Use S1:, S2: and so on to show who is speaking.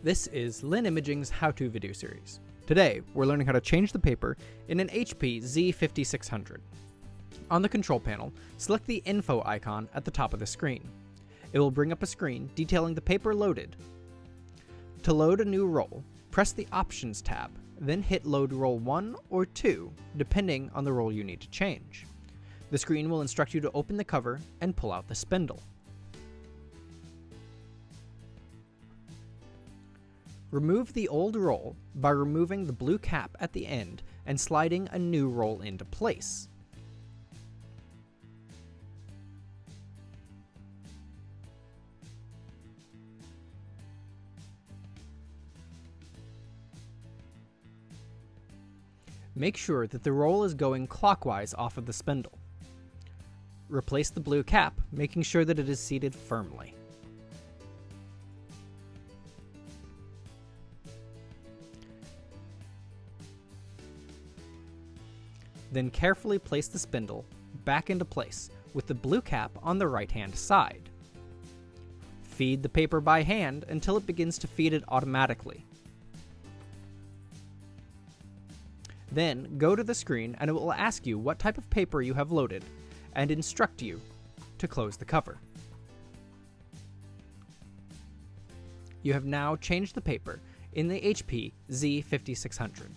S1: This is Lynn Imaging's how-to video series. Today, we're learning how to change the paper in an HP Z5600. On the control panel, select the info icon at the top of the screen. It will bring up a screen detailing the paper loaded. To load a new roll, press the Options tab, then hit Load Roll 1 or 2, depending on the roll you need to change. The screen will instruct you to open the cover and pull out the spindle. Remove the old roll by removing the blue cap at the end and sliding a new roll into place. Make sure that the roll is going clockwise off of the spindle. Replace the blue cap, making sure that it is seated firmly. Then carefully place the spindle back into place with the blue cap on the right-hand side. Feed the paper by hand until it begins to feed it automatically. Then go to the screen and it will ask you what type of paper you have loaded and instruct you to close the cover. You have now changed the paper in the HP Z5600.